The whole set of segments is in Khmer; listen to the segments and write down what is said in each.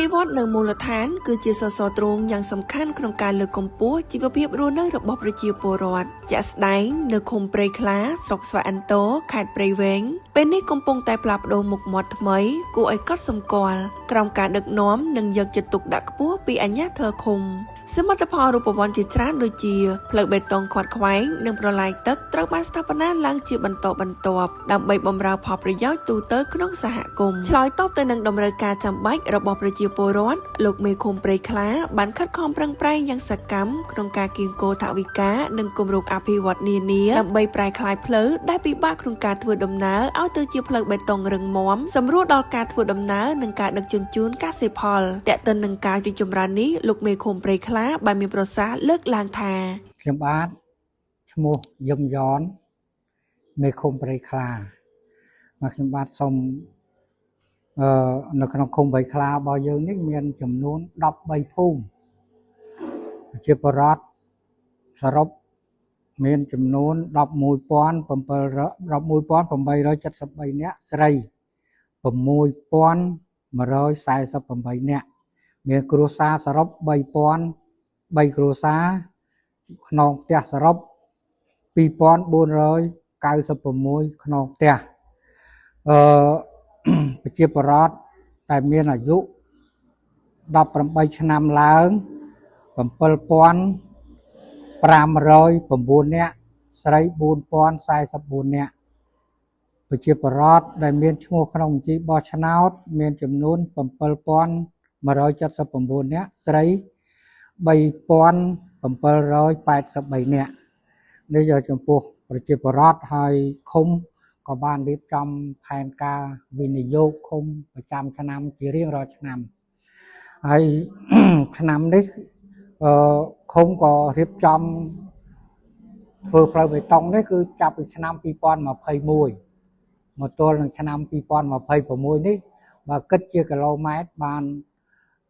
ភិវឌ្ឍនៅមូលដ្ឋានគឺជាសសរទ្រូងយ៉ាងសំខាន់ក្នុងការលើកកម្ពស់ជីវភាពរស់នៅរបស់ប្រជាពលរដ្ឋជាក់ស្ដែងនៅឃុំព្រៃខ្លាស្រុកស្វាយអន្តរខេត្តព្រៃវែងពេលនេះកំពុងតែផ្លាស់ប្ដូរមុខមាត់ថ្មីគួរឲ្យកត់សម្គាល់ក្រោមការដឹកនាំនិងយកចិត្តទុកដាក់ខ្ពស់ពីអាជ្ញាធរឃុំសមិទ្ធផលរូបវន្តជាច្រើនដូចជាផ្លូវបេតុងខាត់ខ្វែងនិងប្រឡាយទឹកត្រូវបានស្ថាបនាឡើងជាបន្តបន្ទាប់ដើម្បីបម្រើផលប្រយោជន៍ទូទៅក្នុងសហគមន៍ឆ្លើយតបទៅនឹងតម្រូវការចាំបាច់របស់ប្រជាពលរដ្ឋលោកមេឃុំព្រៃខ្លាបានខិតខំប្រឹងប្រែងយ៉ាងសកម្មក្នុងការគៀងគរថវិកានិងគម្រោងអភិវឌ្ឍន៍នានាដើម្បីប្រែក្លាយផ្លូវដែលពិបាកក្នុងការធ្វើដំណើរឲ្យទៅជាផ្លូវបេតុងរឹងមាំសម្រួលដល់ការធ្វើដំណើរនិងការដឹកជញ្ជូនកសិផលតែកតិននឹងការរីកចម្រើននេះលោកមេឃុំព្រៃខ្លាបានមានប្រសាសន៍លើកឡើងថាខ្ញុំបាទឈ្មោះយឹមយ៉នមេឃុំព្រៃខ្លាមកខ្ញុំបាទសូមនៅក្នុងឃុំព្រៃខ្លារបស់យើងនេះមានចំនួន13ភូមិជាបរដ្ឋសរុបមានចំនួន11,873 នាក់ស្រី6,148 នាក់មានគ្រួសារសរុប3,003គ្រួសារក្នុងផ្ទះសរុប2,496ក្នុងផ្ទះប្រជាពលរដ្ឋដែលមានអាយុ18ឆ្នាំឡើង7,509 នាក់ស្រី4,044 នាក់ប្រជាពលរដ្ឋដែលមានឈ្មោះក្នុងបញ្ជីបោះឆ្នោតមានចំនួន7,179 នាក់ស្រី3,783 នាក់នេះចំពោះប្រជាពលរដ្ឋហើយឃុំក៏បានរៀបចំផែនការវិនិយោគឃុំប្រចាំឆ្នាំជារៀងរាល់ឆ្នាំហើយឆ្នាំនេះឃុំក៏រៀបចំធ្វើផ្លូវបេតុងនេះគឺចាប់ពីឆ្នាំ2021មកទល់នឹងឆ្នាំ2026នេះបើគិតជាគីឡូម៉ែត្របាន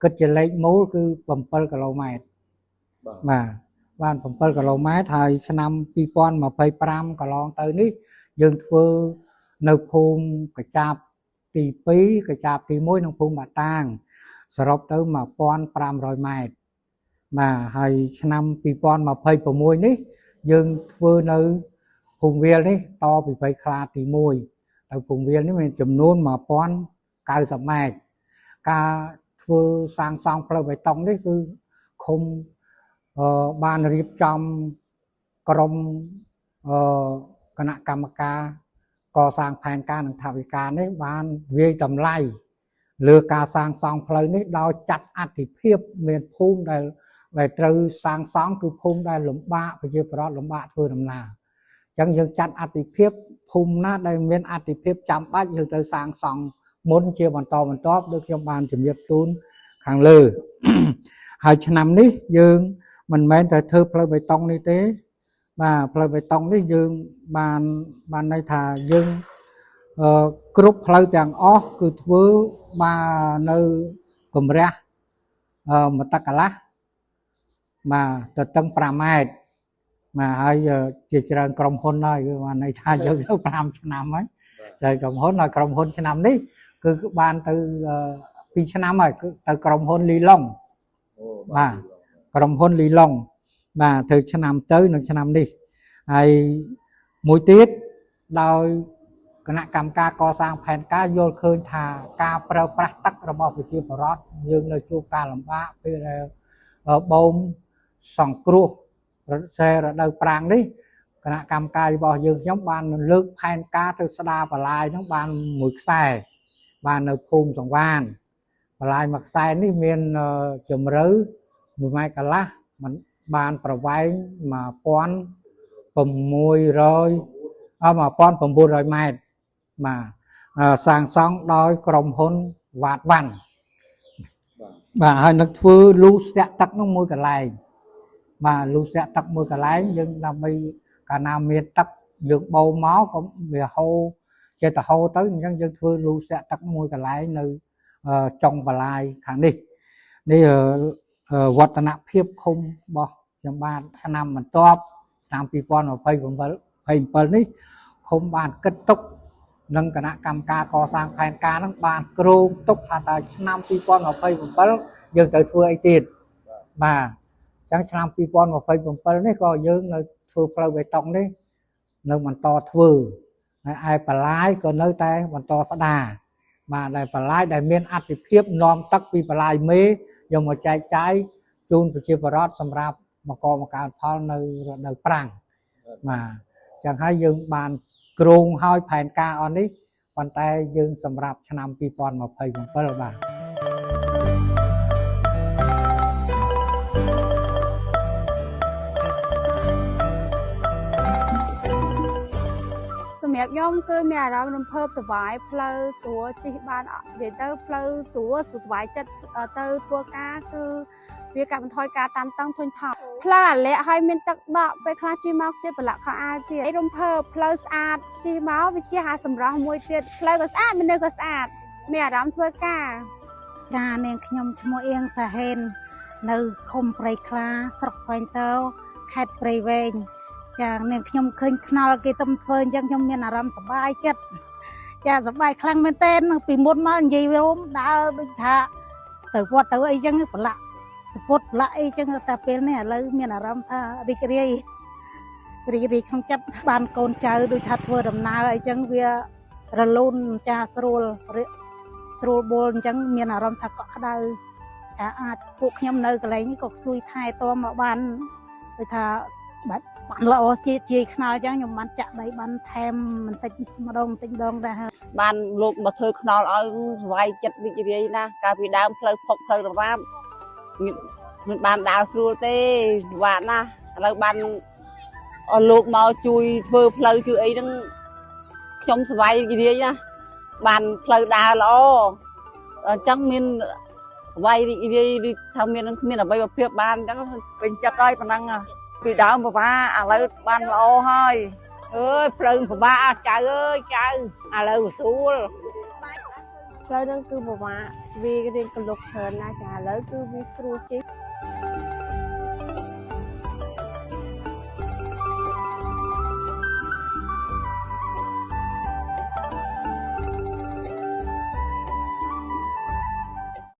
គិតជាលេខមូលគឺ7គីឡូម៉ែត្របាន7គីឡូម៉ែត្រហើយឆ្នាំ2025កន្លងទៅនេះយើងធ្វើនៅភូមិកចាបទី2កចាបទី1និងភូមិបាតាងសរុបទៅ1,500 ម៉ែត្របាទហើយឆ្នាំ2026នេះយើងធ្វើនៅភូមិវាលនេះតពីព្រៃខ្លាទី1ទៅភូមិវាលនេះមានចំនួន1,090 ម៉ែត្រការធ្វើសាងសង់ផ្លូវបេតុងនេះគឺឃុំបានរៀបចំក្រុមគណៈកម្មការកសាងផែនការនិងថវិកានេះបានវាយតម្លៃលើការសាងសង់ផ្លូវនេះដោយចាត់អត្ថិភាពមានភូមិដែលត្រូវសាងសង់គឺភូមិដែលលំបាកប្រជាពលរដ្ឋលំបាកធ្វើដំណើរអញ្ចឹងយើងចាត់អត្ថិភាពភូមិណាដែលមានអត្ថិភាពចាំបាច់យើងត្រូវសាងសង់មុនជាបន្តបន្ទាប់ដូចខ្ញុំបានជម្រាបជូនខាងលើហើយឆ្នាំនេះយើងមិនមែនតែធ្វើផ្លូវបេតុងនេះទេបាទផ្លូវបេតុងនេះយើងបានន័យថាយើងគ្រប់ផ្លូវទាំងអស់គឺធ្វើបាននៅកម្រាស់1 តឹកកន្លះបាទទៅតឹង5 ម៉ែត្របាទហើយជាច្រើនក្រុមហ៊ុនហើយគឺបានន័យថាយើងទៅ5ឆ្នាំហើយតែក្រុមហ៊ុនហើយក្រុមហ៊ុនឆ្នាំនេះគឺបានទៅ2ឆ្នាំហើយគឺទៅក្រុមហ៊ុនលីឡុងបាទក្រុមហ៊ុនលីឡុងបាទធ្វើឆ្នាំទៅនឹងឆ្នាំនេះហើយមួយទៀតដោយគណៈកម្មការកសាងផែនការយល់ឃើញថាការប្រើប្រាស់ទឹករបស់ប្រជាពលរដ្ឋយើងនៅជួបការលំបាកពេលដែលបូមសង្គ្រោះរដូវប្រាំងនេះគណៈកម្មការរបស់យើងខ្ញុំបានលើកផែនការទៅស្ដារបន្លាយហ្នឹងបានមួយខ្សែបាននៅភូមិសង្វានបន្លាយមួយខ្សែនេះមានជម្រៅ1 ម៉ែត្រកន្លះបានប្រវែង1,900 ម៉ែត្របាទសាងសង់ដោយក្រុមហ៊ុនវ៉ាតវ៉ាន់បាទហើយនឹងធ្វើលូស្ទាក់ទឹកនោះមួយកន្លែងបាទលូស្ទាក់ទឹកមួយកន្លែងយើងដើម្បីកាលណាមានទឹកយើងបូរមកក៏វាហូរចេះតែហូរទៅអញ្ចឹងយើងធ្វើលូស្ទាក់ទឹកមួយកន្លែងនៅចុងបន្លាយខាងនេះវឌ្ឍនភាពឃុំរបស់ខ្ញុំបាទឆ្នាំបន្ទាប់ឆ្នាំ2027នេះឃុំបានគិតទុក និងគណៈកម្មការកសាងផែនការនឹងបានគ្រោងទុកថាតើឆ្នាំ2027យើងត្រូវធ្វើអីទៀតបាទអញ្ចឹងឆ្នាំ2027នេះក៏យើងនៅធ្វើផ្លូវបេតុងនេះនៅបន្តធ្វើហើយឯបន្លាយក៏នៅតែបន្តស្ដារបាទដែលបន្លាយដែលមានអតិភិបនាំទឹកពីបន្លាយមេយកមកចែកចាយជូនប្រជាពលរដ្ឋសម្រាប់បង្កើនផលនៅរដូវប្រាំងបាទអញ្ចឹងហើយយើងបានគ្រោងឲ្យផែនការអស់នេះប៉ុន្តែយើងសម្រាប់ឆ្នាំ2027បាទសម្រាប់ខ្ញុំគឺមានអារម្មណ៍រំភើបសប្បាយផ្លូវស្រួលជិះបាននិយាយទៅផ្លូវស្រួលសុខចិត្តទៅធ្វើការគឺវាកាត់បន្ថយការតានតឹងធុញថប់ផ្លូវអាលាក់ហើយមានទឹកដក់ពេលខ្លះជិះមកទៀតប្រឡាក់ខោអាវទៀតរំភើបផ្លូវស្អាតជិះមកវាជាអាសម្រស់មួយទៀតផ្លូវក៏ស្អាតមាននៅក៏ស្អាតមានអារម្មណ៍ធ្វើការចានាងខ្ញុំឈ្មោះអៀងសាហេននៅឃុំព្រៃខ្លាស្រុកស្វែងតោខេត្តព្រៃវែងចានាងខ្ញុំឃើញខ្នល់គេទំធ្វើអញ្ចឹងខ្ញុំមានអារម្មណ៍សប្បាយចិត្តចាសប្បាយខ្លាំងមែនទែនពីមុនមកនិយាយរួមដើរដូចថាទៅវត្តទៅអីចឹងប្រឡាក់សពុតប្រឡាក់អីចឹងតែពេលនេះឥឡូវមានអារម្មណ៍ថារីករាយក្នុងចិត្តបានកូនចៅដូចថាធ្វើដំណើរអីចឹងវារលូនចាស្រួលបួលអញ្ចឹងមានអារម្មណ៍ថាកក់ក្ដៅថាអាចពួកខ្ញុំនៅកន្លែងនេះក៏ជួយថែទាំមកបានដូចថាបានល្អជាខ្នល់អញ្ចឹងខ្ញុំបានចាក់ដីបានថែមបន្តិចម្ដងដែរបានលោកមកធ្វើខ្នល់ឲ្យស្វ័យចិត្តរីករាយណាស់កាលពីដើមផ្លូវផុកផ្លូវរបាំមិនបានដើរស្រួលទេពិបាកណាស់ឥឡូវបានអស់លោកមកជួយធ្វើផ្លូវជួយអីហ្នឹងខ្ញុំស្វ័យរីករាយណាស់បានផ្លូវដើរល្អអញ្ចឹងមានស្វ័យរីករាយថាមានអ្វីមកព្រៀបបានអញ្ចឹងពេញចិត្តហើយប៉ុណ្ណឹងពីដើមពិបាកឥឡូវបានល្អហើយអើយផ្លូវពិបាកចៅអើយចៅឥឡូវស្រួលផ្លូវហ្នឹងគឺពិបាកវារៀងកលុកច្រើនណាស់ចាឥឡូវគឺវាស្រួលជិះ